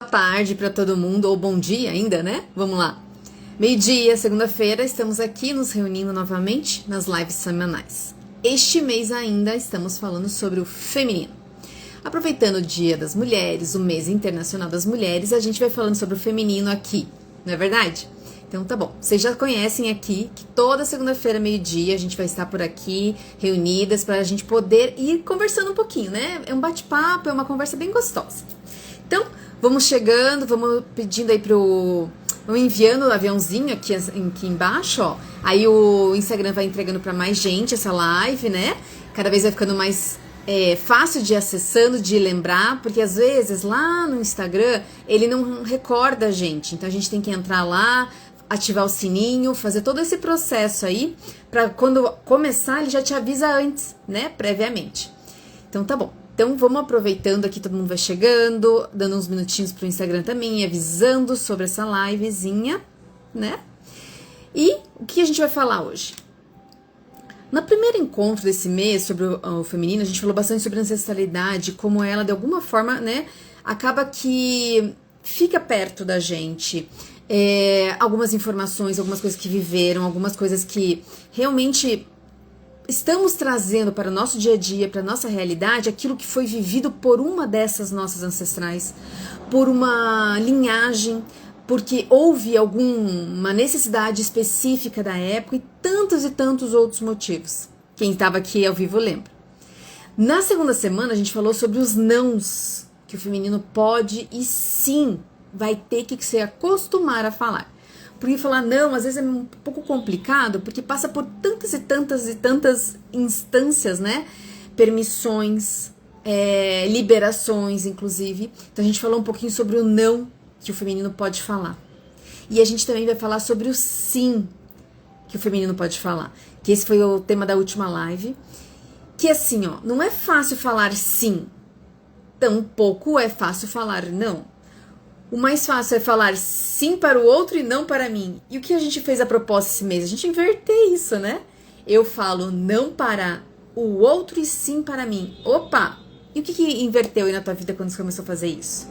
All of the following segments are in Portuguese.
tarde para todo mundo, ou bom dia ainda, né? Vamos lá. Meio-dia, segunda-feira, estamos aqui nos reunindo novamente nas lives semanais. Este mês ainda estamos falando sobre o feminino. Aproveitando o Dia das Mulheres, o mês internacional das mulheres, a gente vai falando sobre o feminino aqui, não é verdade? Então tá bom, vocês já conhecem aqui que toda segunda-feira, meio-dia, a gente vai estar por aqui, reunidas, para a gente poder ir conversando um pouquinho, né? É um bate-papo, é uma conversa bem gostosa. Então, vamos chegando, vamos pedindo aí vamos enviando o aviãozinho aqui embaixo, ó. Aí o Instagram vai entregando para mais gente essa live, né? Cada vez vai ficando mais fácil de ir acessando, de lembrar, porque às vezes lá no Instagram ele não recorda a gente. Então a gente tem que entrar lá, ativar o sininho, fazer todo esse processo aí, para quando começar ele já te avisa antes, né? Previamente. Então tá bom. Então vamos aproveitando aqui, todo mundo vai chegando, dando uns minutinhos pro Instagram também, avisando sobre essa livezinha, né? E o que a gente vai falar hoje? No primeiro encontro desse mês sobre o feminino, a gente falou bastante sobre ancestralidade, como ela, de alguma forma, né, acaba que fica perto da gente. Algumas informações, algumas coisas que viveram, algumas coisas que realmente estamos trazendo para o nosso dia a dia, para a nossa realidade, aquilo que foi vivido por uma dessas nossas ancestrais, por uma linhagem, porque houve alguma necessidade específica da época e tantos outros motivos. Quem estava aqui ao vivo lembra. Na segunda semana a gente falou sobre os nãos que o feminino pode e sim vai ter que se acostumar a falar. Porque falar não, às vezes é um pouco complicado, porque passa por tantas instâncias, né? Permissões, liberações, inclusive. Então a gente falou um pouquinho sobre o não que o feminino pode falar. E a gente também vai falar sobre o sim que o feminino pode falar. Que esse foi o tema da última live. Que assim, ó, não é fácil falar sim, tampouco é fácil falar não. O mais fácil é falar sim para o outro e não para mim. E o que a gente fez a propósito esse mês? A gente inverter isso, né? Eu falo não para o outro e sim para mim. Opa! E o que inverteu aí na tua vida quando você começou a fazer isso?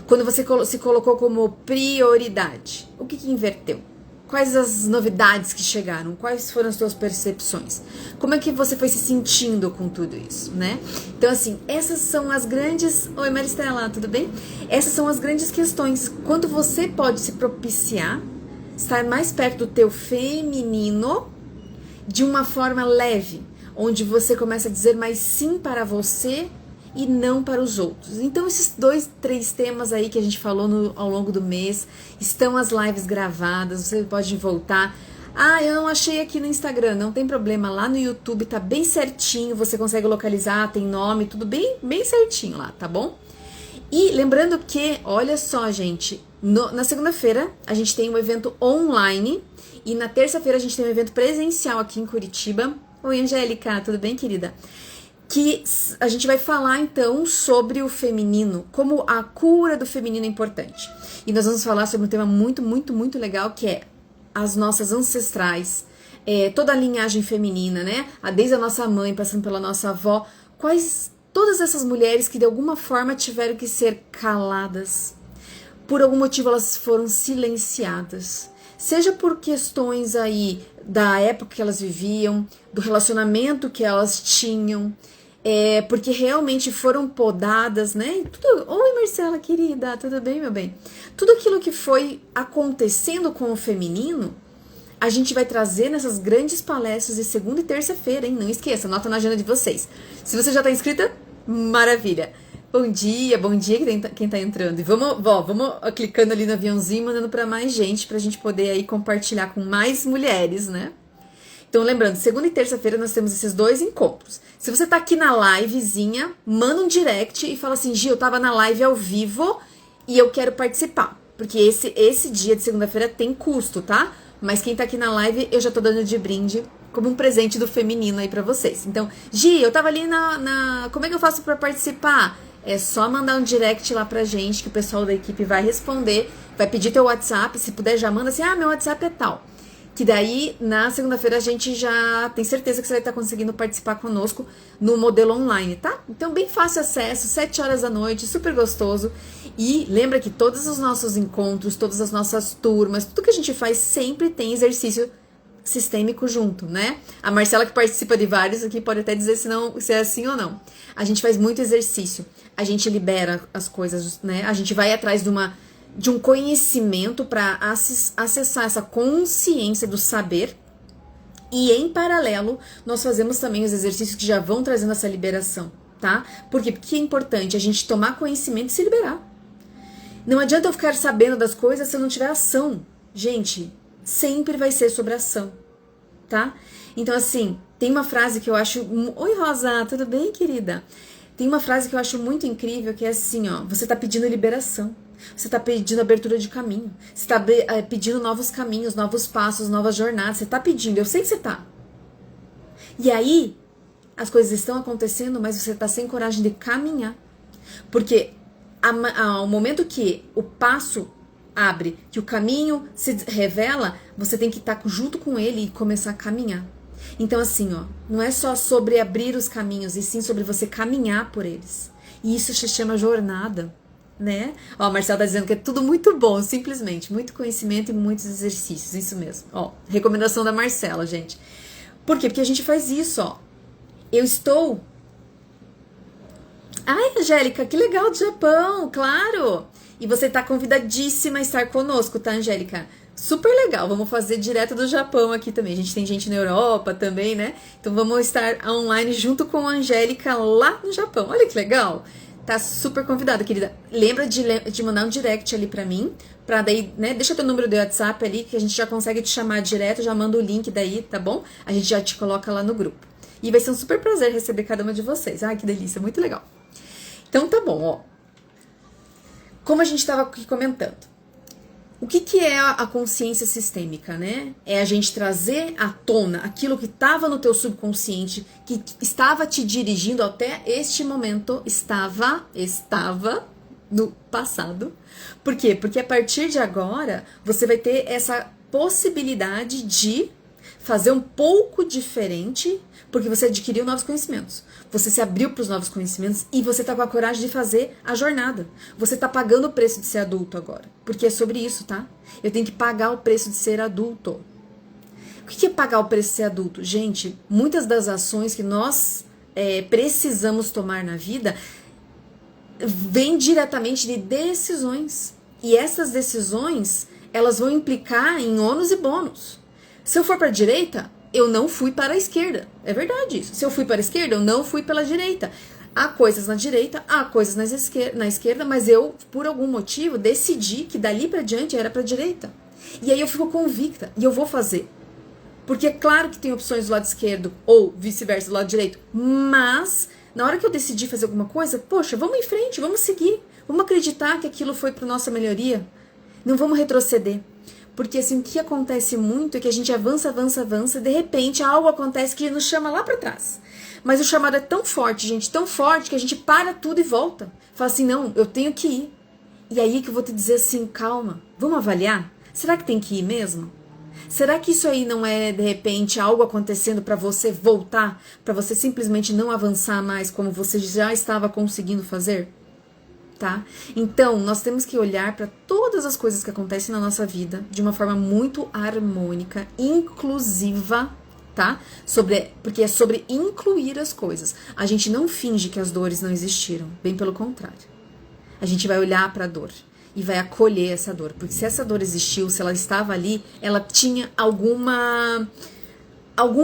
Quando você se colocou como prioridade, o que inverteu? Quais as novidades que chegaram? Quais foram as suas percepções? Como é que você foi se sentindo com tudo isso, né? Então, assim, essas são as grandes... Oi, Maristela, tudo bem? Essas são as grandes questões. Quando você pode se propiciar, estar mais perto do teu feminino de uma forma leve, onde você começa a dizer mais sim para você e não para os outros. Então esses 2, 3 temas aí que a gente falou ao longo do mês, estão as lives gravadas, você pode voltar. Eu não achei aqui no Instagram, não tem problema, lá no YouTube tá bem certinho, você consegue localizar, tem nome, tudo bem certinho lá, tá bom? E lembrando que, olha só gente, na segunda-feira a gente tem um evento online e na terça-feira a gente tem um evento presencial aqui em Curitiba. Oi, Angélica, tudo bem, querida? Que a gente vai falar então sobre o feminino, como a cura do feminino é importante. E nós vamos falar sobre um tema muito legal, que é as nossas ancestrais, toda a linhagem feminina, né? Desde a nossa mãe, passando pela nossa avó, todas essas mulheres que de alguma forma tiveram que ser caladas, por algum motivo elas foram silenciadas, seja por questões aí da época que elas viviam, do relacionamento que elas tinham, porque realmente foram podadas, né? Oi, Marcela, querida, tudo bem, meu bem? Tudo aquilo que foi acontecendo com o feminino, a gente vai trazer nessas grandes palestras de segunda e terça-feira, hein? Não esqueça, anota na agenda de vocês. Se você já tá inscrita, maravilha! Bom dia quem tá entrando. E vamos clicando ali no aviãozinho, mandando para mais gente, pra gente poder aí compartilhar com mais mulheres, né? Então, lembrando, segunda e terça-feira nós temos esses 2 encontros. Se você tá aqui na livezinha, manda um direct e fala assim, Gi, eu tava na live ao vivo e eu quero participar. Porque esse dia de segunda-feira tem custo, tá? Mas quem tá aqui na live, eu já tô dando de brinde como um presente do feminino aí pra vocês. Então, Gi, eu tava ali como é que eu faço pra participar? É só mandar um direct lá pra gente, que o pessoal da equipe vai responder, vai pedir teu WhatsApp, se puder já manda assim, meu WhatsApp é tal. Que daí, na segunda-feira, a gente já tem certeza que você vai estar conseguindo participar conosco no modelo online, tá? Então, bem fácil acesso, 7 horas da noite, super gostoso. E lembra que todos os nossos encontros, todas as nossas turmas, tudo que a gente faz sempre tem exercício sistêmico junto, né? A Marcela, que participa de vários aqui, pode até dizer se é assim ou não. A gente faz muito exercício, a gente libera as coisas, né? A gente vai atrás de um conhecimento para acessar essa consciência do saber. E em paralelo, nós fazemos também os exercícios que já vão trazendo essa liberação, tá? Por quê? Porque é importante a gente tomar conhecimento e se liberar. Não adianta eu ficar sabendo das coisas se eu não tiver ação. Gente, sempre vai ser sobre ação, tá? Então, assim, tem uma frase que eu acho... Oi, Rosa, tudo bem, querida? Tem uma frase que eu acho muito incrível, que é assim, ó. Você tá pedindo liberação. Você tá pedindo abertura de caminho. Você tá pedindo novos caminhos, novos passos, novas jornadas. Você tá pedindo, eu sei que você tá. E aí, as coisas estão acontecendo, mas você tá sem coragem de caminhar. Porque ao momento que o passo abre, que o caminho se revela, você tem que estar junto com ele e começar a caminhar. Então assim, ó, não é só sobre abrir os caminhos, e sim sobre você caminhar por eles. E isso se chama jornada, né? Ó, a Marcela tá dizendo que é tudo muito bom, simplesmente. Muito conhecimento e muitos exercícios, isso mesmo. Ó, recomendação da Marcela, gente. Por quê? Porque a gente faz isso, ó. Eu estou... Ai, Angélica, que legal do Japão, claro! E você tá convidadíssima a estar conosco, tá, Angélica? Super legal, vamos fazer direto do Japão aqui também. A gente tem gente na Europa também, né? Então vamos estar online junto com a Angélica lá no Japão. Olha que legal! Tá super convidada, querida. Lembra de mandar um direct ali pra mim, pra daí, né? Deixa teu número de WhatsApp ali, que a gente já consegue te chamar direto, já manda o link daí, tá bom? A gente já te coloca lá no grupo. E vai ser um super prazer receber cada uma de vocês. Ai, que delícia, muito legal. Então tá bom, ó. Como a gente estava aqui comentando, o que é a consciência sistêmica, né? É a gente trazer à tona aquilo que estava no teu subconsciente, que estava te dirigindo até este momento, estava no passado. Por quê? Porque a partir de agora, você vai ter essa possibilidade de fazer um pouco diferente, porque você adquiriu novos conhecimentos. Você se abriu para os novos conhecimentos e você tá com a coragem de fazer a jornada. Você tá pagando o preço de ser adulto agora. Porque é sobre isso, tá? Eu tenho que pagar o preço de ser adulto. O que é pagar o preço de ser adulto? Gente, muitas das ações que nós precisamos tomar na vida vêm diretamente de decisões. E essas decisões, elas vão implicar em ônus e bônus. Se eu for para a direita, eu não fui para a esquerda. É verdade isso. Se eu fui para a esquerda, eu não fui pela direita. Há coisas na direita, há coisas na esquerda, mas eu, por algum motivo, decidi que dali para diante era para a direita. E aí eu fico convicta, e eu vou fazer. Porque é claro que tem opções do lado esquerdo, ou vice-versa do lado direito, mas na hora que eu decidi fazer alguma coisa, poxa, vamos em frente, vamos seguir. Vamos acreditar que aquilo foi para nossa melhoria. Não vamos retroceder. Porque assim, o que acontece muito é que a gente avança, e de repente algo acontece que nos chama lá para trás. Mas o chamado é tão forte, gente, tão forte, que a gente para tudo e volta. Fala assim, não, eu tenho que ir. E aí que eu vou te dizer assim, calma, vamos avaliar? Será que tem que ir mesmo? Será que isso aí não é, de repente, algo acontecendo para você voltar? Para você simplesmente não avançar mais como você já estava conseguindo fazer? Tá? Então, nós temos que olhar para todas as coisas que acontecem na nossa vida de uma forma muito harmônica, inclusiva, tá? Porque é sobre incluir as coisas. A gente não finge que as dores não existiram, bem pelo contrário. A gente vai olhar para a dor e vai acolher essa dor, porque se essa dor existiu, se ela estava ali, ela tinha algum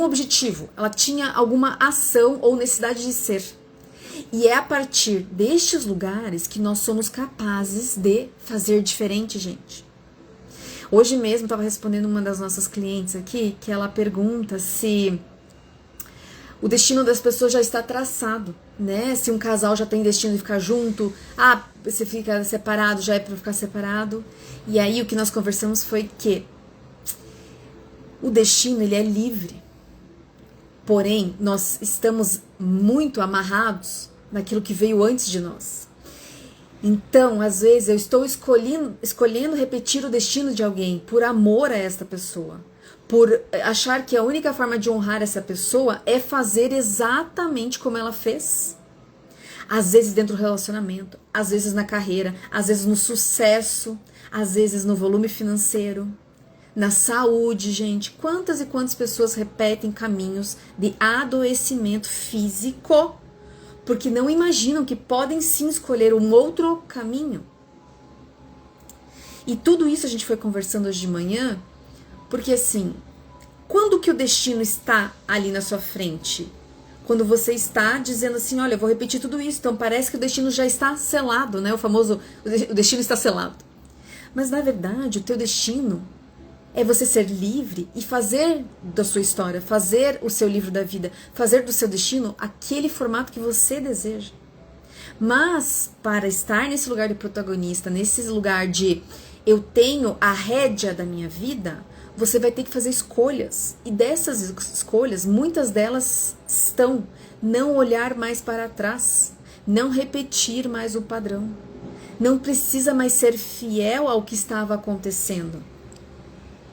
objetivo, ela tinha alguma ação ou necessidade de ser. E é a partir destes lugares que nós somos capazes de fazer diferente, gente. Hoje mesmo eu estava respondendo uma das nossas clientes aqui, que ela pergunta se o destino das pessoas já está traçado, né? Se um casal já tem destino de ficar junto, se fica separado, já é para ficar separado. E aí o que nós conversamos foi que o destino, ele é livre. Porém, nós estamos muito amarrados naquilo que veio antes de nós. Então, às vezes, eu estou escolhendo repetir o destino de alguém por amor a esta pessoa. Por achar que a única forma de honrar essa pessoa é fazer exatamente como ela fez. Às vezes dentro do relacionamento, às vezes na carreira, às vezes no sucesso, às vezes no volume financeiro, na saúde, gente. Quantas e quantas pessoas repetem caminhos de adoecimento físico porque não imaginam que podem sim escolher um outro caminho? E tudo isso a gente foi conversando hoje de manhã, porque assim, quando que o destino está ali na sua frente? Quando você está dizendo assim, olha, eu vou repetir tudo isso, então parece que o destino já está selado, né? O famoso, o destino está selado. Mas na verdade, o teu destino é você ser livre e fazer da sua história, fazer o seu livro da vida, fazer do seu destino aquele formato que você deseja. Mas para estar nesse lugar de protagonista, nesse lugar de eu tenho a rédea da minha vida, você vai ter que fazer escolhas. E dessas escolhas, muitas delas estão não olhar mais para trás, não repetir mais o padrão. Não precisa mais ser fiel ao que estava acontecendo.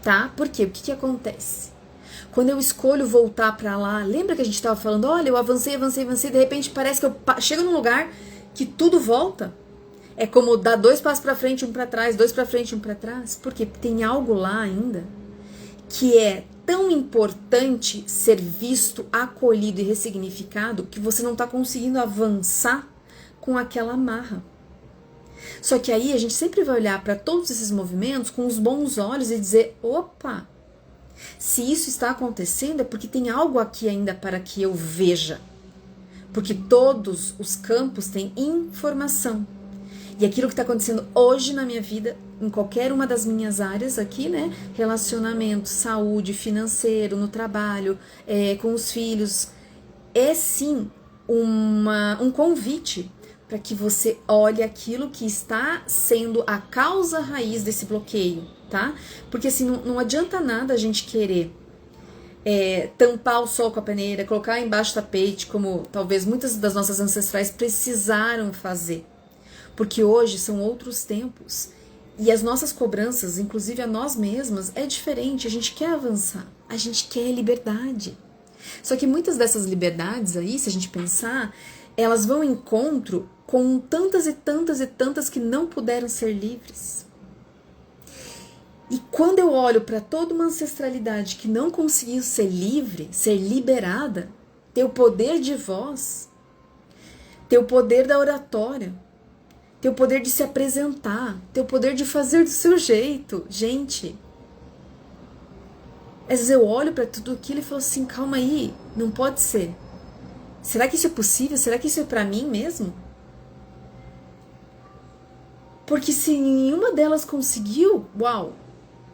Tá? Por quê? O que acontece? Quando eu escolho voltar para lá, lembra que a gente estava falando, olha, eu avancei, de repente parece que eu chego num lugar que tudo volta. É como dar 2 passos para frente, 1 para trás, 2 para frente, 1 para trás. Porque tem algo lá ainda que é tão importante ser visto, acolhido e ressignificado que você não está conseguindo avançar com aquela amarra. Só que aí a gente sempre vai olhar para todos esses movimentos com os bons olhos e dizer, opa, se isso está acontecendo é porque tem algo aqui ainda para que eu veja. Porque todos os campos têm informação. E aquilo que está acontecendo hoje na minha vida, em qualquer uma das minhas áreas aqui, né? Relacionamento, saúde, financeiro, no trabalho, com os filhos, é sim um convite para que você olhe aquilo que está sendo a causa raiz desse bloqueio, tá? Porque assim, não adianta nada a gente querer tampar o sol com a peneira, colocar embaixo do tapete, como talvez muitas das nossas ancestrais precisaram fazer. Porque hoje são outros tempos e as nossas cobranças, inclusive a nós mesmas, é diferente. A gente quer avançar, a gente quer liberdade. Só que muitas dessas liberdades aí, se a gente pensar, elas vão em encontro com tantas e tantas e tantas que não puderam ser livres. E quando eu olho para toda uma ancestralidade que não conseguiu ser livre, ser liberada, ter o poder de voz, ter o poder da oratória, ter o poder de se apresentar, ter o poder de fazer do seu jeito. Gente, às vezes eu olho para tudo aquilo e falo assim, calma aí, não pode ser. Será que isso é possível? Será que isso é para mim mesmo? Porque se nenhuma delas conseguiu, uau,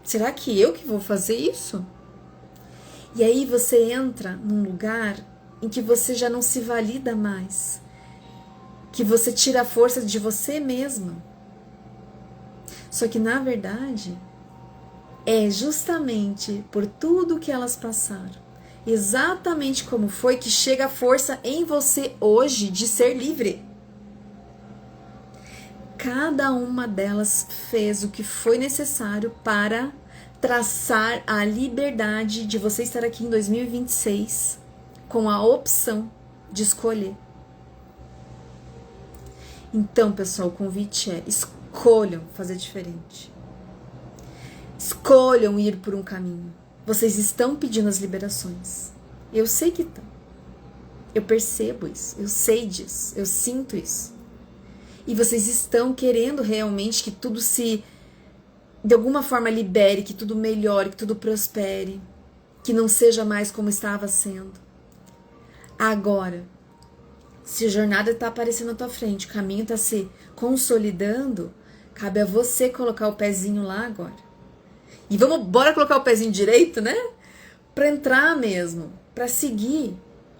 será que eu que vou fazer isso? E aí você entra num lugar em que você já não se valida mais, que você tira a força de você mesma. Só que na verdade é justamente por tudo que elas passaram, exatamente como foi, que chega a força em você hoje de ser livre. Cada uma delas fez o que foi necessário para traçar a liberdade de você estar aqui em 2026 com a opção de escolher. Então, pessoal, o convite é: escolham fazer diferente. Escolham ir por um caminho. Vocês estão pedindo as liberações. Eu sei que estão. Eu percebo isso. Eu sei disso. Eu sinto isso. E vocês estão querendo realmente que tudo se, de alguma forma, libere, que tudo melhore, que tudo prospere, que não seja mais como estava sendo. Agora, se a jornada está aparecendo na tua frente, o caminho está se consolidando, cabe a você colocar o pezinho lá agora. E bora colocar o pezinho direito, né? Para entrar mesmo, para seguir.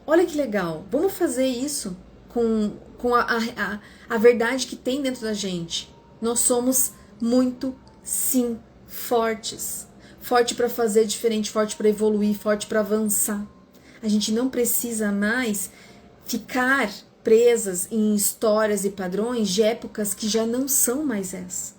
Olha que legal, vamos fazer isso com a verdade que tem dentro da gente. Nós somos muito, sim, fortes. Forte para fazer diferente, forte para evoluir, forte para avançar. A gente não precisa mais ficar presas em histórias e padrões de épocas que já não são mais essa.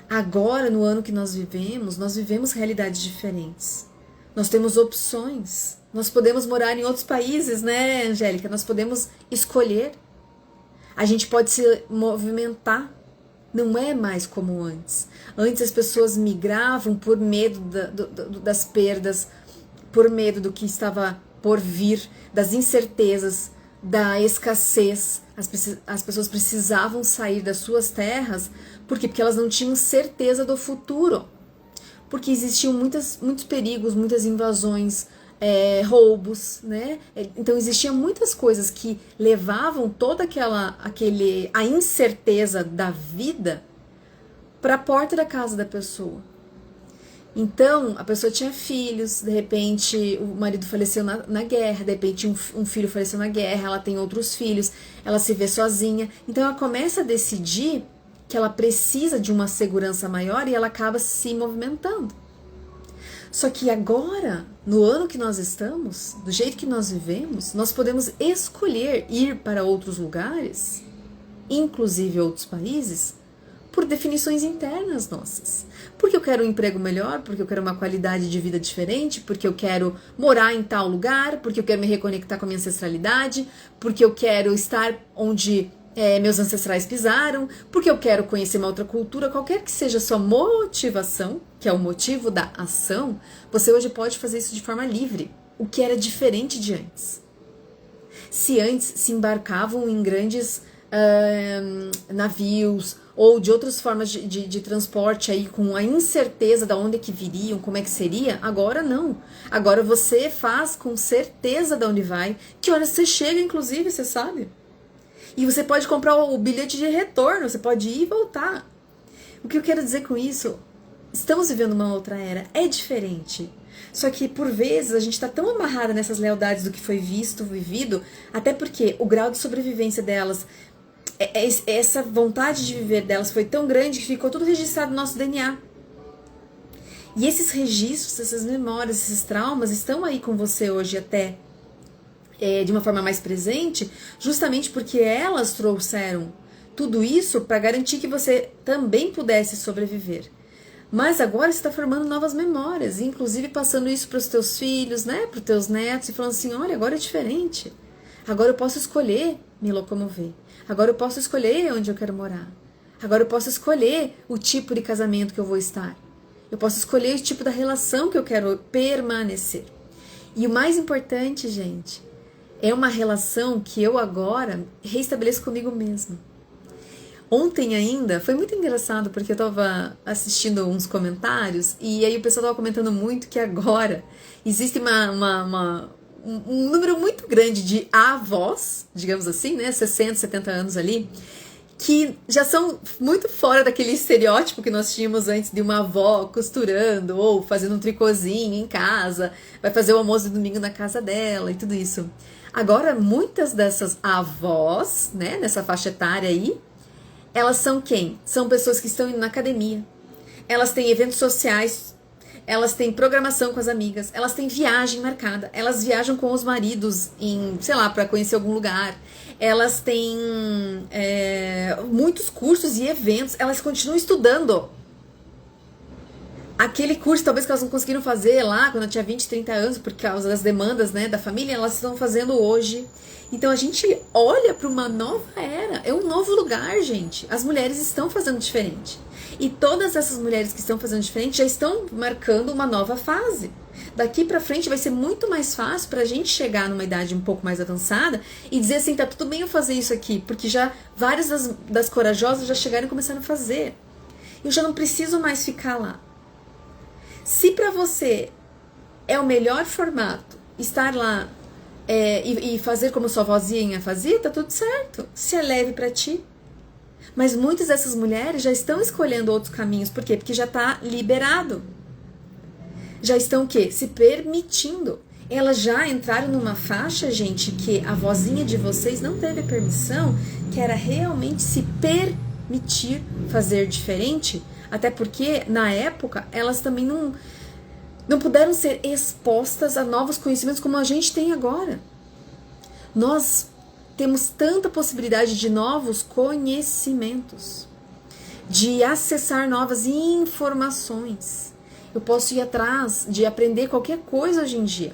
Agora, no ano que nós vivemos realidades diferentes. Nós temos opções. Nós podemos morar em outros países, né, Angélica? Nós podemos escolher. A gente pode se movimentar. Não é mais como antes. Antes as pessoas migravam por medo das perdas, por medo do que estava por vir, das incertezas, da escassez. As pessoas precisavam sair das suas terras. Por quê? Porque elas não tinham certeza do futuro. Porque existiam muitos perigos, muitas invasões, roubos, né? Então existiam muitas coisas que levavam toda a incerteza da vida para a porta da casa da pessoa. Então a pessoa tinha filhos, de repente o marido faleceu na guerra, de repente um filho faleceu na guerra, ela tem outros filhos, ela se vê sozinha. Então ela começa a decidir que ela precisa de uma segurança maior e ela acaba se movimentando. Só que agora, no ano que nós estamos, do jeito que nós vivemos, nós podemos escolher ir para outros lugares, inclusive outros países, por definições internas nossas. Porque eu quero um emprego melhor, porque eu quero uma qualidade de vida diferente, porque eu quero morar em tal lugar, porque eu quero me reconectar com a minha ancestralidade, porque eu quero estar onde meus ancestrais pisaram, porque eu quero conhecer uma outra cultura, qualquer que seja a sua motivação, que é o motivo da ação, você hoje pode fazer isso de forma livre, o que era diferente de antes. Se antes se embarcavam em grandes navios ou de outras formas de transporte aí com a incerteza de onde que viriam, como é que seria, agora não. Agora você faz com certeza de onde vai, que hora você chega, inclusive, você sabe. E você pode comprar o bilhete de retorno, você pode ir e voltar. O que eu quero dizer com isso? Estamos vivendo uma outra era, é diferente. Só que, por vezes, a gente está tão amarrada nessas lealdades do que foi visto, vivido, até porque o grau de sobrevivência delas, essa vontade de viver delas foi tão grande que ficou tudo registrado no nosso DNA. E esses registros, essas memórias, esses traumas estão aí com você hoje até de uma forma mais presente, justamente porque elas trouxeram tudo isso para garantir que você também pudesse sobreviver. Mas agora você está formando novas memórias, inclusive passando isso para os teus filhos, né, para os teus netos, e falando assim, olha, agora é diferente. Agora eu posso escolher me locomover. Agora eu posso escolher onde eu quero morar. Agora eu posso escolher o tipo de casamento que eu vou estar. Eu posso escolher o tipo da relação que eu quero permanecer. E o mais importante, gente, é uma relação que eu agora reestabeleço comigo mesma. Ontem ainda, foi muito engraçado, porque eu estava assistindo uns comentários, e aí o pessoal estava comentando muito que agora existe um número muito grande de avós, digamos assim, né, 60, 70 anos ali, que já são muito fora daquele estereótipo que nós tínhamos antes de uma avó costurando ou fazendo um tricôzinho em casa, vai fazer o almoço de domingo na casa dela e tudo isso. Agora, muitas dessas avós, né, nessa faixa etária aí, elas são quem? São pessoas que estão indo na academia, elas têm eventos sociais, elas têm programação com as amigas, elas têm viagem marcada, elas viajam com os maridos em, sei lá, para conhecer algum lugar, elas têm muitos cursos e eventos, elas continuam estudando. Aquele curso, talvez que elas não conseguiram fazer lá quando eu tinha 20, 30 anos, por causa das demandas, né, da família, elas estão fazendo hoje. Então a gente olha para uma nova era, é um novo lugar, gente. As mulheres estão fazendo diferente. E todas essas mulheres que estão fazendo diferente já estão marcando uma nova fase. Daqui para frente vai ser muito mais fácil para a gente chegar numa idade um pouco mais avançada e dizer assim, tá tudo bem eu fazer isso aqui, porque já várias das corajosas já chegaram e começaram a fazer. Eu já não preciso mais ficar lá. Se para você é o melhor formato estar lá e fazer como sua vozinha fazia, tá tudo certo. Se é leve para ti. Mas muitas dessas mulheres já estão escolhendo outros caminhos. Por quê? Porque já tá liberado. Já estão o quê? Se permitindo. Elas já entraram numa faixa, gente, que a vozinha de vocês não teve permissão, que era realmente se permitir fazer diferente. Até porque, na época, elas também não puderam ser expostas a novos conhecimentos como a gente tem agora. Nós temos tanta possibilidade de novos conhecimentos, de acessar novas informações. Eu posso ir atrás de aprender qualquer coisa hoje em dia.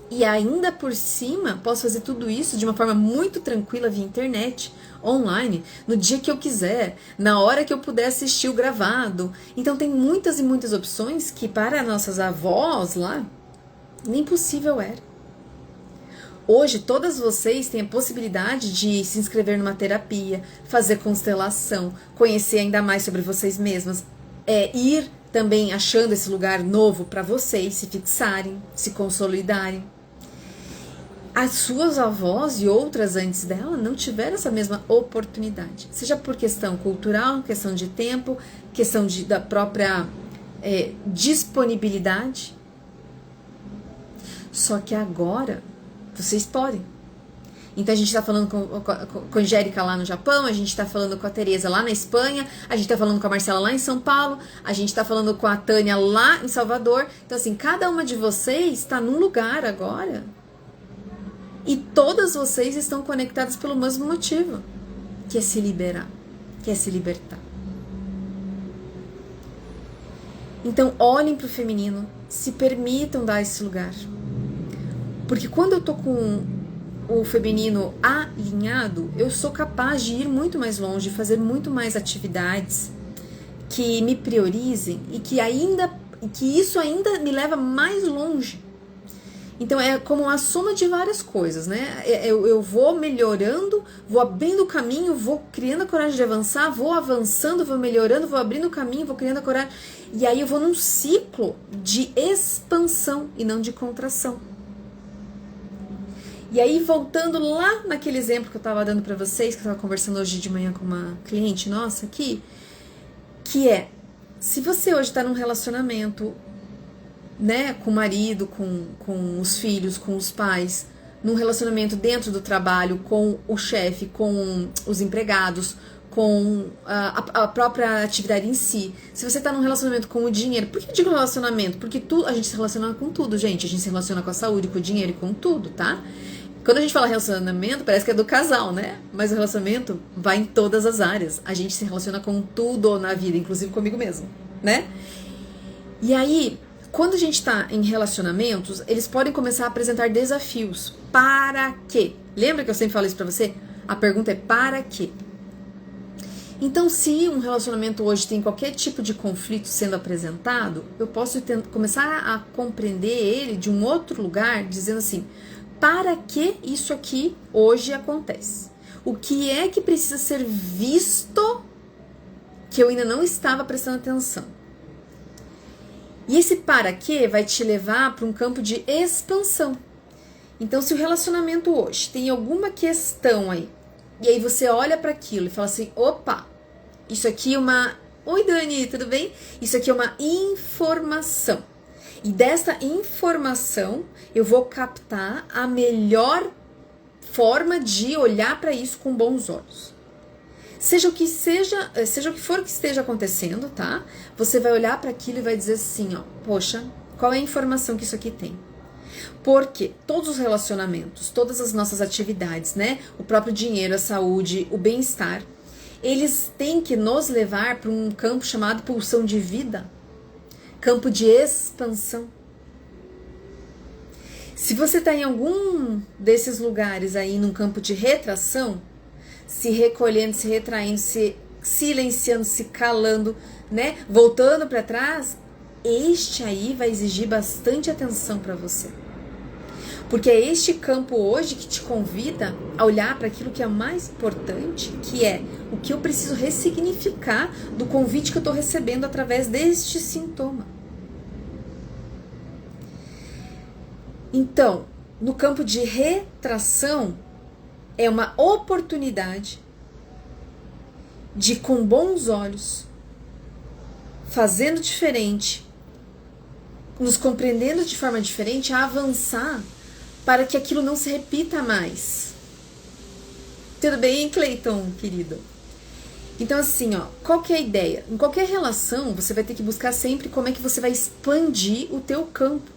E ainda por cima, posso fazer tudo isso de uma forma muito tranquila via internet, online, no dia que eu quiser, na hora que eu puder assistir o gravado. Então tem muitas e muitas opções que para nossas avós lá, nem possível era. Hoje, todas vocês têm a possibilidade de se inscrever numa terapia, fazer constelação, conhecer ainda mais sobre vocês mesmas, ir também achando esse lugar novo para vocês se fixarem, se consolidarem. As suas avós e outras antes dela não tiveram essa mesma oportunidade, seja por questão cultural, questão de tempo, questão da própria disponibilidade. Só que agora vocês podem. Então a gente está falando com a Angélica lá no Japão, a gente está falando com a Tereza lá na Espanha, a gente está falando com a Marcela lá em São Paulo, a gente está falando com a Tânia lá em Salvador. Então assim, cada uma de vocês está num lugar agora e todas vocês estão conectadas pelo mesmo motivo, que é se liberar, que é se libertar. Então olhem para o feminino, se permitam dar esse lugar. Porque quando eu tô com o feminino alinhado, eu sou capaz de ir muito mais longe, fazer muito mais atividades que me priorizem e que isso ainda me leva mais longe. Então é como uma soma de várias coisas, né? Eu vou melhorando, vou abrindo o caminho, vou criando a coragem de avançar, vou avançando, vou melhorando, vou abrindo o caminho, vou criando a coragem. E aí eu vou num ciclo de expansão e não de contração. E aí, voltando lá naquele exemplo que eu estava dando para vocês, que eu estava conversando hoje de manhã com uma cliente nossa aqui, que é, se você hoje está num relacionamento, né, com o marido, com os filhos, com os pais, num relacionamento dentro do trabalho, com o chefe, com os empregados, com a própria atividade em si, se você está num relacionamento com o dinheiro, por que eu digo relacionamento? Porque a gente se relaciona com tudo, gente, a gente se relaciona com a saúde, com o dinheiro e com tudo, tá? Quando a gente fala relacionamento, parece que é do casal, né? Mas o relacionamento vai em todas as áreas. A gente se relaciona com tudo na vida, inclusive comigo mesmo, né? E aí, quando a gente tá em relacionamentos, eles podem começar a apresentar desafios. Para quê? Lembra que eu sempre falo isso pra você? A pergunta é para quê? Então, se um relacionamento hoje tem qualquer tipo de conflito sendo apresentado, eu posso começar a compreender ele de um outro lugar, dizendo assim: para que isso aqui hoje acontece? O que é que precisa ser visto que eu ainda não estava prestando atenção? E esse para que vai te levar para um campo de expansão. Então, se o relacionamento hoje tem alguma questão aí, e aí você olha para aquilo e fala assim: opa, isso aqui é uma... Oi, Dani, tudo bem? Isso aqui é uma informação. E dessa informação eu vou captar a melhor forma de olhar para isso com bons olhos. Seja o que for que esteja acontecendo, tá? Você vai olhar para aquilo e vai dizer assim, ó, poxa, qual é a informação que isso aqui tem? Porque todos os relacionamentos, todas as nossas atividades, né? O próprio dinheiro, a saúde, o bem-estar, eles têm que nos levar para um campo chamado pulsão de vida. Campo de expansão. Se você está em algum desses lugares aí, num campo de retração, se recolhendo, se retraindo, se silenciando, se calando, né? Voltando para trás, este aí vai exigir bastante atenção para você. Porque é este campo hoje que te convida a olhar para aquilo que é mais importante, que é o que eu preciso ressignificar do convite que eu estou recebendo através deste sintoma. Então, no campo de retração, é uma oportunidade de, com bons olhos, fazendo diferente, nos compreendendo de forma diferente, avançar para que aquilo não se repita mais. Tudo bem, Cleiton, querido? Então, assim, ó, qual que é a ideia? Em qualquer relação, você vai ter que buscar sempre como é que você vai expandir o teu campo.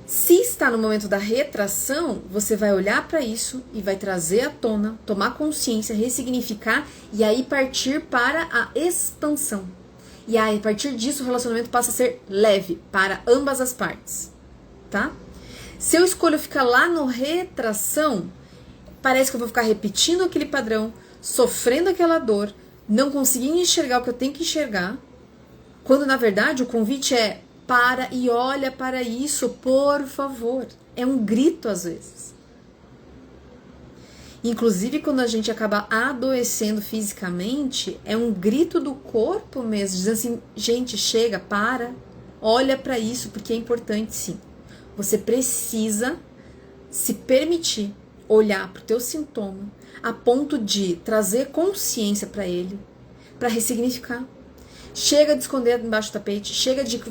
Se está no momento da retração, você vai olhar para isso e vai trazer à tona, tomar consciência, ressignificar e aí partir para a expansão. E aí, a partir disso, o relacionamento passa a ser leve para ambas as partes, tá? Se eu escolho ficar lá no retração, Parece que eu vou ficar repetindo aquele padrão, sofrendo aquela dor, não conseguindo enxergar o que eu tenho que enxergar, quando na verdade o convite é para e olha para isso, por favor. É um grito às vezes. Inclusive quando a gente acaba adoecendo fisicamente, é um grito do corpo mesmo, dizendo assim, gente, chega, para, olha para isso, porque é importante sim. Você precisa se permitir olhar para o teu sintoma a ponto de trazer consciência para ele, para ressignificar. Chega de esconder embaixo do tapete, chega de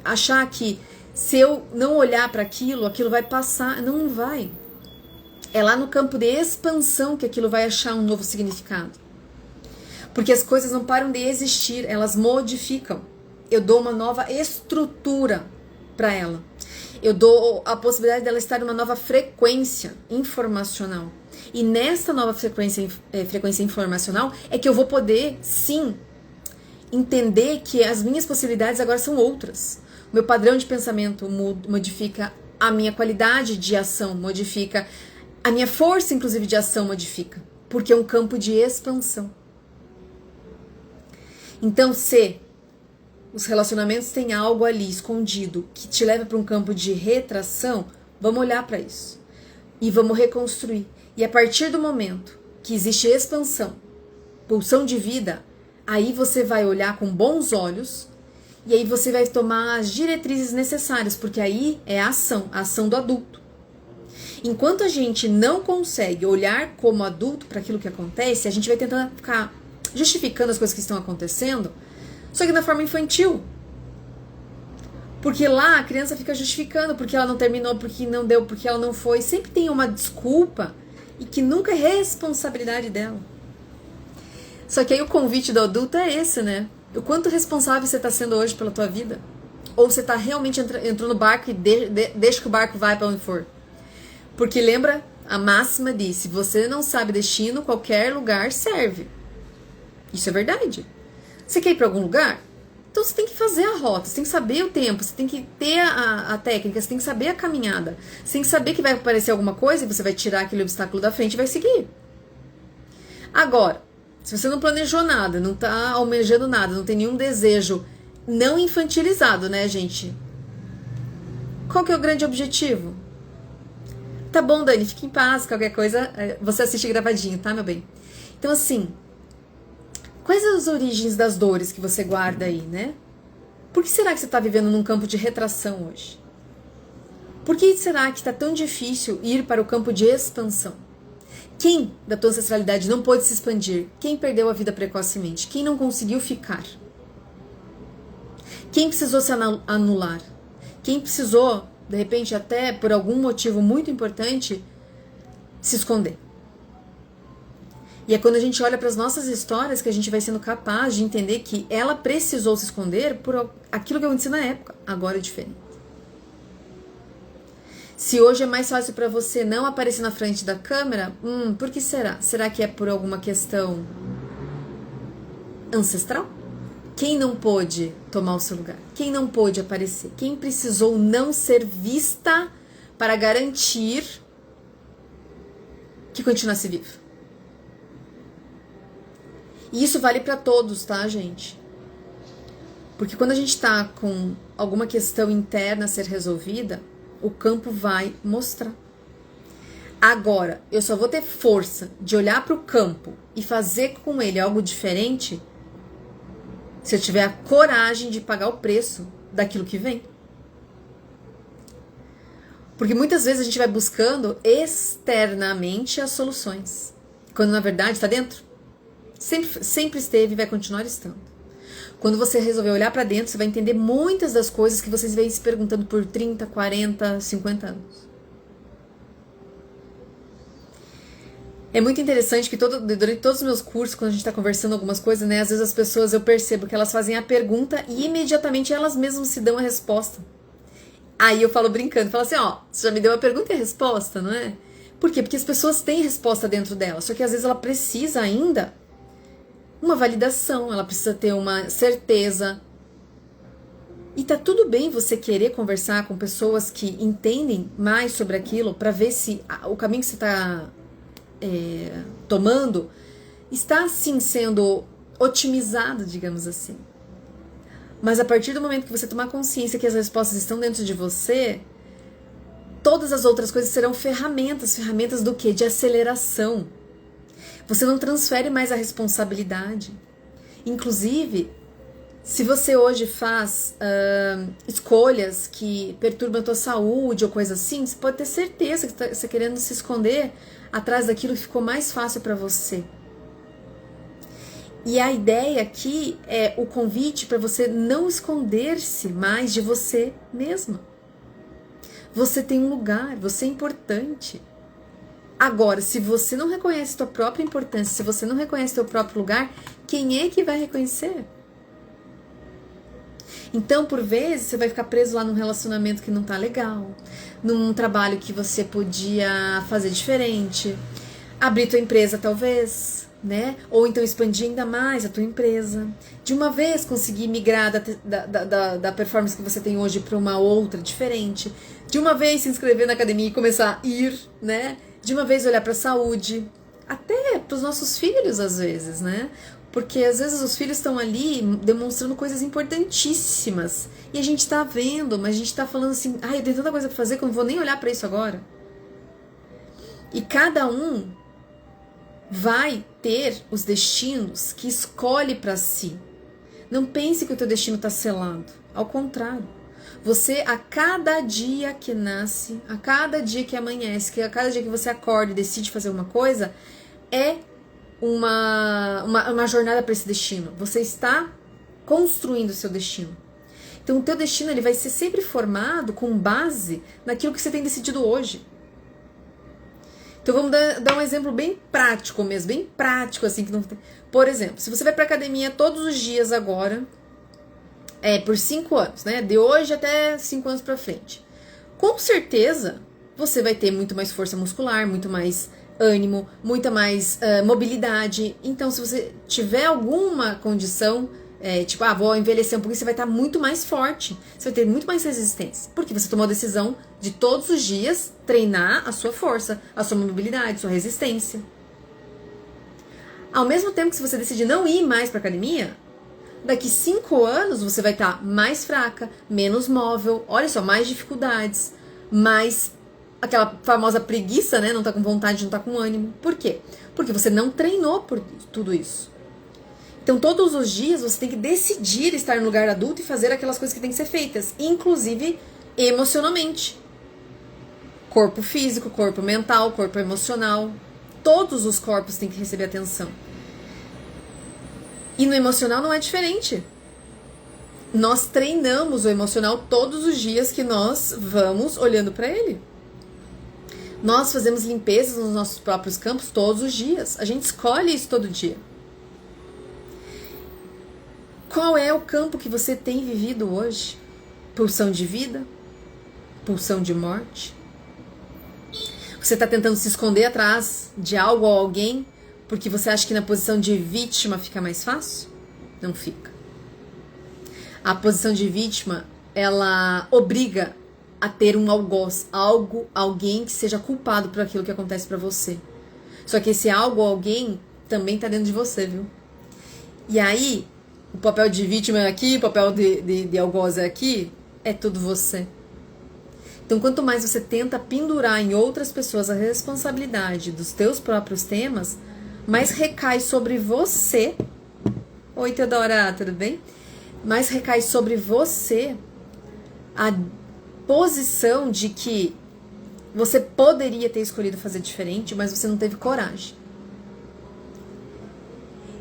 achar que se eu não olhar para aquilo vai passar. Não vai. É lá no campo de expansão que aquilo vai achar um novo significado. Porque as coisas não param de existir, elas modificam. Eu dou uma nova estrutura para ela. Eu dou a possibilidade dela estar em uma nova frequência informacional. E nessa nova frequência informacional é que eu vou poder, sim, entender que as minhas possibilidades agora são outras. O meu padrão de pensamento modifica, a minha qualidade de ação modifica, a minha força, inclusive, de ação modifica. Porque é um campo de expansão. Então, se os relacionamentos têm algo ali escondido que te leva para um campo de retração, vamos olhar para isso. E vamos reconstruir. E a partir do momento que existe expansão, pulsão de vida, aí você vai olhar com bons olhos e aí você vai tomar as diretrizes necessárias, porque aí é a ação do adulto. Enquanto a gente não consegue olhar como adulto para aquilo que acontece, a gente vai tentando ficar justificando as coisas que estão acontecendo, só que na forma infantil. Porque lá a criança fica justificando porque ela não terminou, porque não deu, porque ela não foi. Sempre tem uma desculpa e que nunca é responsabilidade dela. Só que aí o convite do adulto é esse, né? O quanto responsável você está sendo hoje pela tua vida? Ou você está realmente entrou no barco e deixa que o barco vai para onde for? Porque lembra, a máxima diz, se você não sabe destino, qualquer lugar serve. Isso é verdade. Você quer ir para algum lugar? Então você tem que fazer a rota, você tem que saber o tempo, você tem que ter a técnica, você tem que saber a caminhada. Você tem que saber que vai aparecer alguma coisa e você vai tirar aquele obstáculo da frente e vai seguir. Agora, se você não planejou nada, não tá almejando nada, não tem nenhum desejo não infantilizado, né, gente? Qual que é o grande objetivo? Tá bom, Dani, fique em paz, qualquer coisa, você assiste gravadinho, tá, meu bem? Então, assim, quais são as origens das dores que você guarda aí, né? Por que será que você tá vivendo num campo de retração hoje? Por que será que tá tão difícil ir para o campo de expansão? Quem da tua ancestralidade não pôde se expandir? Quem perdeu a vida precocemente? Quem não conseguiu ficar? Quem precisou se anular? Quem precisou, de repente, até por algum motivo muito importante, se esconder? E é quando a gente olha para as nossas histórias que a gente vai sendo capaz de entender que ela precisou se esconder por aquilo que aconteceu na época. Agora é diferente. Se hoje é mais fácil para você não aparecer na frente da câmera, por que será? Será que é por alguma questão ancestral? Quem não pôde tomar o seu lugar? Quem não pôde aparecer? Quem precisou não ser vista para garantir que continuasse vivo? E isso vale para todos, tá, gente? Porque quando a gente tá com alguma questão interna a ser resolvida, o campo vai mostrar. Agora, eu só vou ter força de olhar para o campo e fazer com ele algo diferente se eu tiver a coragem de pagar o preço daquilo que vem. Porque muitas vezes a gente vai buscando externamente as soluções, quando na verdade está dentro. Sempre esteve e vai continuar estando. Quando você resolver olhar para dentro, você vai entender muitas das coisas que vocês vêm se perguntando por 30, 40, 50 anos. É muito interessante que durante todos os meus cursos, quando a gente está conversando algumas coisas, né, às vezes as pessoas, eu percebo que elas fazem a pergunta e imediatamente elas mesmas se dão a resposta. Aí eu falo brincando, falo assim, ó, você já me deu a pergunta e a resposta, não é? Por quê? Porque as pessoas têm resposta dentro delas, só que às vezes ela precisa ainda uma validação, ela precisa ter uma certeza. E tá tudo bem você querer conversar com pessoas que entendem mais sobre aquilo para ver se o caminho que você tá tomando, está sim sendo otimizado, digamos assim. Mas a partir do momento que você tomar consciência que as respostas estão dentro de você, todas as outras coisas serão ferramentas do quê? De aceleração. Você não transfere mais a responsabilidade. Inclusive, se você hoje faz escolhas que perturbam a tua saúde ou coisa assim, você pode ter certeza que você está querendo se esconder atrás daquilo que ficou mais fácil para você. E a ideia aqui é o convite para você não esconder-se mais de você mesma. Você tem um lugar, você é importante. Agora, se você não reconhece a tua própria importância, se você não reconhece o teu próprio lugar, quem é que vai reconhecer? Então, por vezes, você vai ficar preso lá num relacionamento que não tá legal, num trabalho que você podia fazer diferente, abrir tua empresa talvez, né? Ou então expandir ainda mais a tua empresa. De uma vez conseguir migrar da performance que você tem hoje para uma outra diferente. De uma vez se inscrever na academia e começar a ir, né? De uma vez olhar para a saúde. Até para os nossos filhos, às vezes, né? Porque às vezes os filhos estão ali demonstrando coisas importantíssimas. E a gente tá vendo, mas a gente tá falando assim, eu tenho tanta coisa para fazer que eu não vou nem olhar para isso agora. E cada um vai ter os destinos que escolhe para si. Não pense que o teu destino está selado. Ao contrário. Você, a cada dia que nasce, a cada dia que amanhece, a cada dia que você acorda e decide fazer uma coisa, é uma jornada para esse destino. Você está construindo o seu destino. Então o teu destino ele vai ser sempre formado com base naquilo que você tem decidido hoje. Então vamos dar um exemplo bem prático mesmo, bem prático assim. Que não tem... Por exemplo, se você vai para academia todos os dias agora, por 5 anos, né? De hoje até 5 anos para frente. Com certeza você vai ter muito mais força muscular, muito mais ânimo, muita mais mobilidade. Então, se você tiver alguma condição, vou envelhecer um pouquinho, você vai estar muito mais forte. Você vai ter muito mais resistência. Porque você tomou a decisão de todos os dias treinar a sua força, a sua mobilidade, a sua resistência. Ao mesmo tempo que se você decidir não ir mais para academia, daqui 5 anos você vai estar mais fraca, menos móvel, olha só, mais dificuldades, mais aquela famosa preguiça, né? Não tá com vontade, não tá com ânimo. Por quê? Porque você não treinou por tudo isso. Então, todos os dias você tem que decidir estar no lugar adulto e fazer aquelas coisas que tem que ser feitas, inclusive emocionalmente. Corpo físico, corpo mental, corpo emocional. Todos os corpos têm que receber atenção. E no emocional não é diferente. Nós treinamos o emocional todos os dias que nós vamos olhando para ele. Nós fazemos limpezas nos nossos próprios campos todos os dias. A gente escolhe isso todo dia. Qual é o campo que você tem vivido hoje? Pulsão de vida? Pulsão de morte? Você está tentando se esconder atrás de algo ou alguém porque você acha que na posição de vítima fica mais fácil? Não fica. A posição de vítima, ela obriga a ter um algoz, alguém que seja culpado por aquilo que acontece pra você. Só que esse algo ou alguém também tá dentro de você, viu? E aí, o papel de vítima é aqui, o papel de algoz é aqui, é tudo você. Então, quanto mais você tenta pendurar em outras pessoas a responsabilidade dos teus próprios temas, mais recai sobre você. Oi, Teodora, tudo bem? Mais recai sobre você a posição de que você poderia ter escolhido fazer diferente, mas você não teve coragem.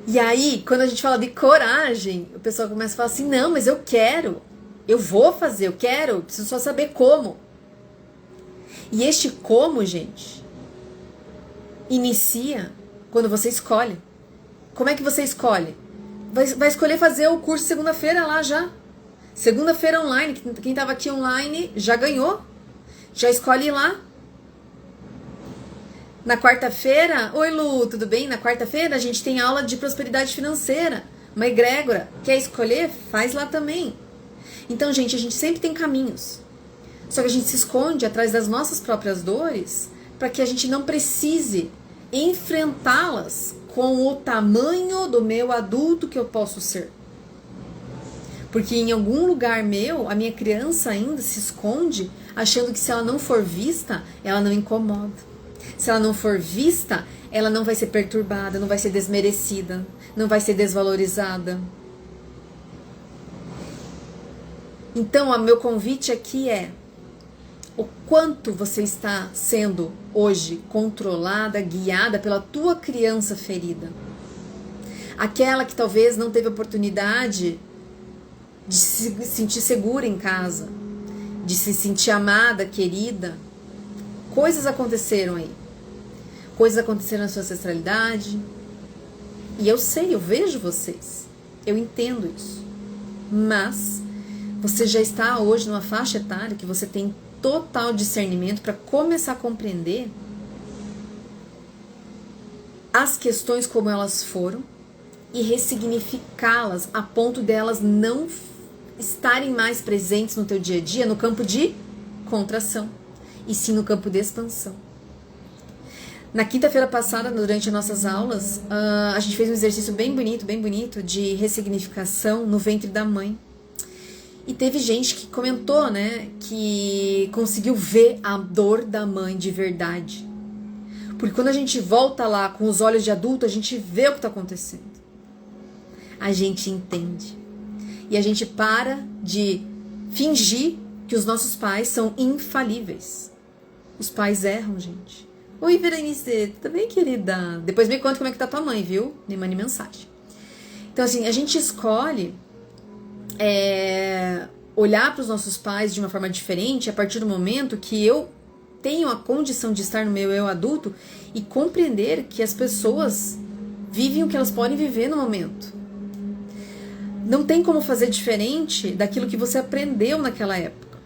E aí, quando a gente fala de coragem, o pessoal começa a falar assim, não, mas eu quero, eu vou fazer, eu quero, preciso só saber como. E este como, gente, inicia quando você escolhe. Como é que você escolhe? Vai escolher fazer o curso segunda-feira lá já. Segunda-feira online, quem estava aqui online já ganhou. Já escolhe ir lá. Na quarta-feira, oi Lu, tudo bem? Na quarta-feira a gente tem aula de prosperidade financeira, uma egrégora. Quer escolher? Faz lá também. Então, gente, a gente sempre tem caminhos. Só que a gente se esconde atrás das nossas próprias dores para que a gente não precise enfrentá-las com o tamanho do meu adulto que eu posso ser. Porque em algum lugar meu, a minha criança ainda se esconde, achando que se ela não for vista, ela não incomoda. Se ela não for vista, ela não vai ser perturbada, não vai ser desmerecida, não vai ser desvalorizada. Então, o meu convite aqui é: o quanto você está sendo hoje controlada, guiada pela tua criança ferida. Aquela que talvez não teve oportunidade de se sentir segura em casa, de se sentir amada, querida. Coisas aconteceram aí. Coisas aconteceram na sua ancestralidade. E eu sei, eu vejo vocês. Eu entendo isso. Mas você já está hoje numa faixa etária que você tem total discernimento para começar a compreender as questões como elas foram e ressignificá-las a ponto delas não estarem mais presentes no teu dia a dia no campo de contração, e sim no campo de expansão. Na quinta-feira passada, durante as nossas aulas, a gente fez um exercício bem bonito de ressignificação no ventre da mãe. E teve gente que comentou, né, que conseguiu ver a dor da mãe de verdade. Porque quando a gente volta lá com os olhos de adulto, a gente vê o que está acontecendo. A gente entende. E a gente para de fingir que os nossos pais são infalíveis. Os pais erram, gente. Oi, Verenice, tudo bem, querida? Depois me conta como é que tá tua mãe, viu? Me mande mensagem. Então, assim, a gente escolhe olhar para os nossos pais de uma forma diferente a partir do momento que eu tenho a condição de estar no meu eu adulto e compreender que as pessoas vivem o que elas podem viver no momento. Não tem como fazer diferente daquilo que você aprendeu naquela época.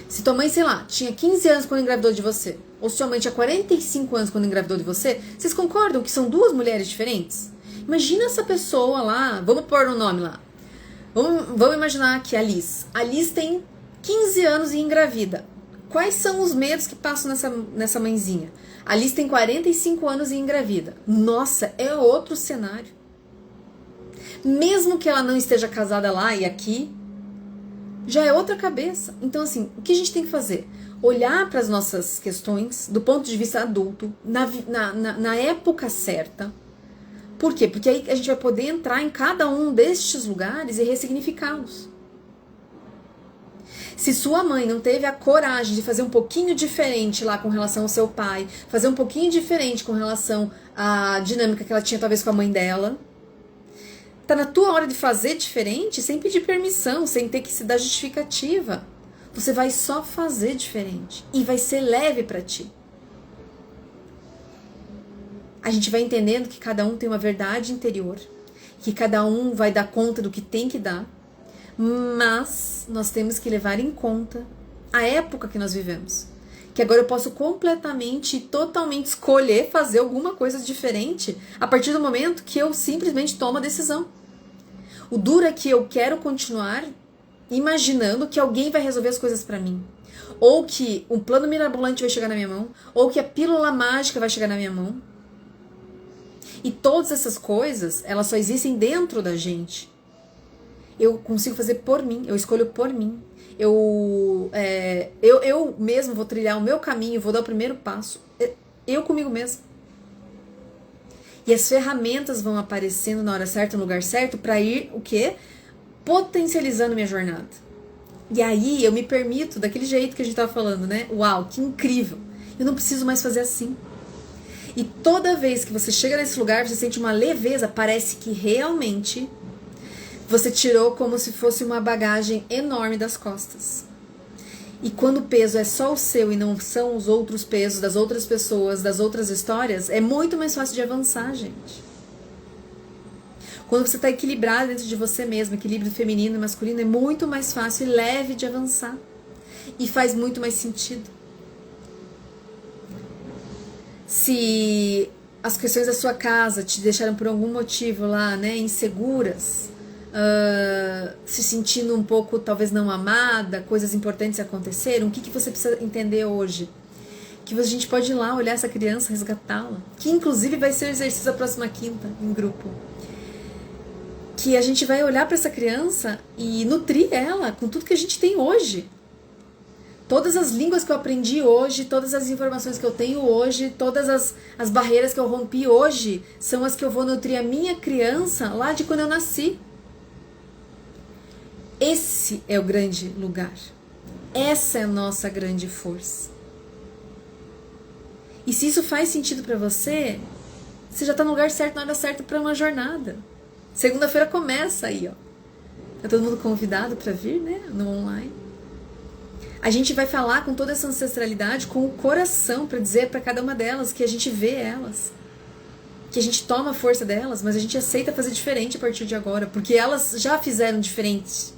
Se tua mãe, sei lá, tinha 15 anos quando engravidou de você, ou se tua mãe tinha 45 anos quando engravidou de você, vocês concordam que são duas mulheres diferentes? Imagina essa pessoa lá, vamos pôr um nome lá. Vamos imaginar que a Liz. A Liz tem 15 anos e engravida. Quais são os medos que passam nessa mãezinha? A Liz tem 45 anos e engravida. Nossa, é outro cenário. Mesmo que ela não esteja casada lá e aqui, já é outra cabeça. Então, assim, o que a gente tem que fazer? Olhar para as nossas questões do ponto de vista adulto, na época certa. Por quê? Porque aí a gente vai poder entrar em cada um destes lugares e ressignificá-los. Se sua mãe não teve a coragem de fazer um pouquinho diferente lá com relação ao seu pai, fazer um pouquinho diferente com relação à dinâmica que ela tinha talvez com a mãe dela, tá na tua hora de fazer diferente sem pedir permissão, sem ter que se dar justificativa. Você vai só fazer diferente e vai ser leve para ti. A gente vai entendendo que cada um tem uma verdade interior, que cada um vai dar conta do que tem que dar, mas nós temos que levar em conta a época que nós vivemos. Que agora eu posso completamente e totalmente escolher fazer alguma coisa diferente a partir do momento que eu simplesmente tomo a decisão. O duro é que eu quero continuar imaginando que alguém vai resolver as coisas pra mim. Ou que um plano mirabolante vai chegar na minha mão, ou que a pílula mágica vai chegar na minha mão. E todas essas coisas, elas só existem dentro da gente. Eu consigo fazer por mim, eu escolho por mim. Eu mesmo vou trilhar o meu caminho, vou dar o primeiro passo. Eu comigo mesmo. E as ferramentas vão aparecendo na hora certa, no lugar certo, para ir, o quê? Potencializando minha jornada. E aí eu me permito, daquele jeito que a gente tava falando, né? Uau, que incrível. Eu não preciso mais fazer assim. E toda vez que você chega nesse lugar, você sente uma leveza, parece que realmente você tirou como se fosse uma bagagem enorme das costas. E quando o peso é só o seu e não são os outros pesos das outras pessoas, das outras histórias, é muito mais fácil de avançar, gente. Quando você está equilibrado dentro de você mesmo, equilíbrio feminino e masculino, é muito mais fácil e leve de avançar. E faz muito mais sentido. Se as questões da sua casa te deixaram por algum motivo lá, né, inseguras, se sentindo um pouco, talvez não amada, coisas importantes aconteceram, o que você precisa entender hoje? que a gente pode ir lá olhar essa criança, resgatá-la, que inclusive vai ser o exercício da próxima quinta, em grupo. Que a gente vai olhar para essa criança e nutrir ela com tudo que a gente tem hoje. Todas as línguas que eu aprendi hoje, todas as informações que eu tenho hoje, todas as barreiras que eu rompi hoje, são as que eu vou nutrir a minha criança lá de quando eu nasci. Esse é o grande lugar. Essa é a nossa grande força. E se isso faz sentido para você, você já está no lugar certo, na hora certa para uma jornada. Segunda-feira começa aí, ó. Tá todo mundo convidado para vir, né? No online. A gente vai falar com toda essa ancestralidade, com o coração, para dizer para cada uma delas que a gente vê elas, que a gente toma a força delas, mas a gente aceita fazer diferente a partir de agora, porque elas já fizeram diferente,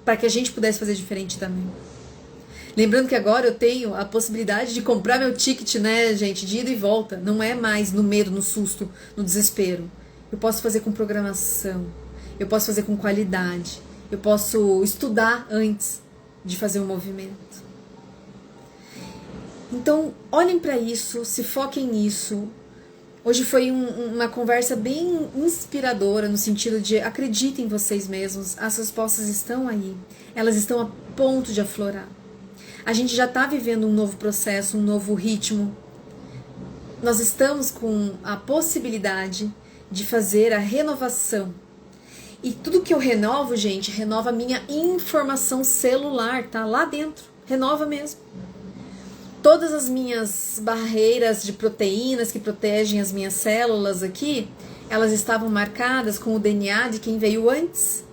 para que a gente pudesse fazer diferente também. Lembrando que agora eu tenho a possibilidade de comprar meu ticket, né, gente, de ida e volta. Não é mais no medo, no susto, no desespero. Eu posso fazer com programação, eu posso fazer com qualidade, eu posso estudar antes de fazer um movimento. Então, olhem para isso, se foquem nisso. Hoje foi uma conversa bem inspiradora, no sentido de acreditem em vocês mesmos, as respostas estão aí, elas estão a ponto de aflorar. A gente já está vivendo um novo processo, um novo ritmo. Nós estamos com a possibilidade de fazer a renovação. E tudo que eu renovo, gente, renova a minha informação celular, tá? Lá dentro, renova mesmo. Todas as minhas barreiras de proteínas que protegem as minhas células aqui, elas estavam marcadas com o DNA de quem veio antes,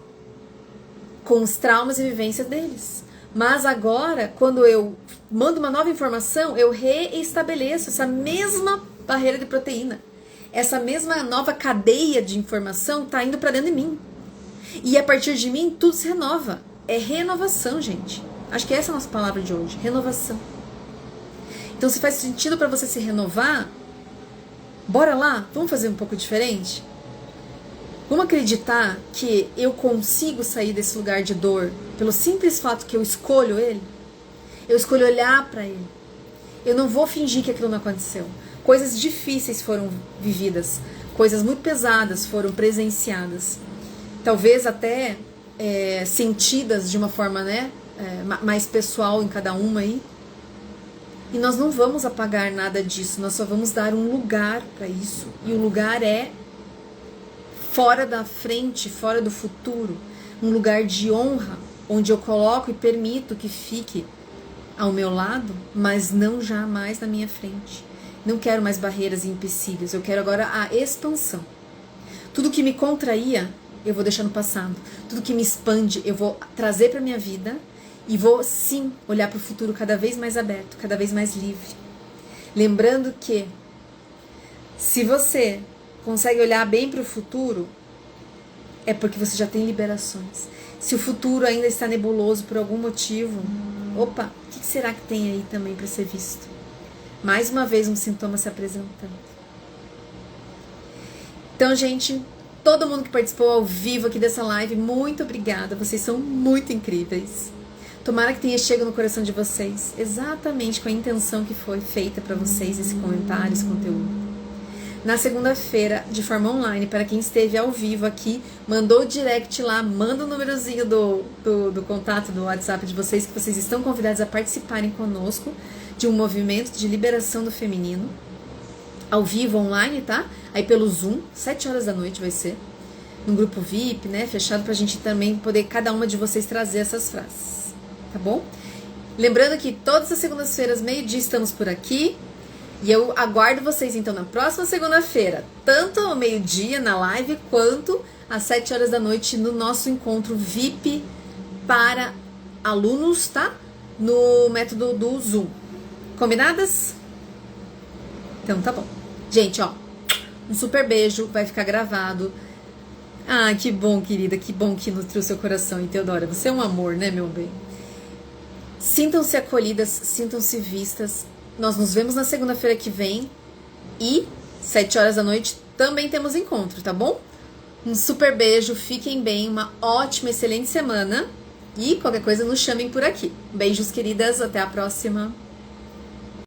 com os traumas e vivências deles. Mas agora, quando eu mando uma nova informação, eu reestabeleço essa mesma barreira de proteína. Essa mesma nova cadeia de informação está indo para dentro de mim. E a partir de mim, tudo se renova. É renovação, gente. Acho que essa é a nossa palavra de hoje, renovação. Então, se faz sentido para você se renovar, bora lá, vamos fazer um pouco diferente? Vamos acreditar que eu consigo sair desse lugar de dor pelo simples fato que eu escolho ele? Eu escolho olhar para ele. Eu não vou fingir que aquilo não aconteceu. Coisas difíceis foram vividas, coisas muito pesadas foram presenciadas. Talvez até sentidas de uma forma, né, mais pessoal em cada uma aí. E nós não vamos apagar nada disso, nós só vamos dar um lugar para isso. E o lugar é fora da frente, fora do futuro. Um lugar de honra, onde eu coloco e permito que fique ao meu lado, mas não jamais na minha frente. Não quero mais barreiras e empecilhos, eu quero agora a expansão. Tudo que me contraía, eu vou deixar no passado. Tudo que me expande, eu vou trazer para minha vida e vou, sim, olhar para o futuro cada vez mais aberto, cada vez mais livre. Lembrando que, se você consegue olhar bem para o futuro, é porque você já tem liberações. Se o futuro ainda está nebuloso por algum motivo, opa, o que será que tem aí também para ser visto? Mais uma vez um sintoma se apresentando. Então, gente, todo mundo que participou ao vivo aqui dessa live, muito obrigada. Vocês são muito incríveis. Tomara que tenha chegado no coração de vocês, exatamente com a intenção que foi feita para vocês, esse comentário, esse conteúdo. Na segunda-feira, de forma online, para quem esteve ao vivo aqui, mandou o direct lá, manda o númerozinho do contato do WhatsApp de vocês, que vocês estão convidados a participarem conosco de um movimento de liberação do feminino, ao vivo, online, tá? Aí pelo Zoom, 7 horas da noite vai ser, num grupo VIP, né, fechado, pra gente também poder, cada uma de vocês, trazer essas frases, tá bom? Lembrando que todas as segundas-feiras, meio-dia, estamos por aqui. E eu aguardo vocês, então, na próxima segunda-feira, tanto ao meio-dia na live, quanto às 7 horas da noite no nosso encontro VIP para alunos, tá? No método do Zoom. Combinadas? Então, tá bom. Gente, ó, um super beijo, vai ficar gravado. Ah, que bom, querida, que bom que nutriu seu coração, e Teodora, você é um amor, né, meu bem? Sintam-se acolhidas, sintam-se vistas. Nós nos vemos na segunda-feira que vem e 7 horas da noite também temos encontro, tá bom? Um super beijo, fiquem bem, uma ótima, excelente semana e qualquer coisa nos chamem por aqui. Beijos, queridas, até a próxima.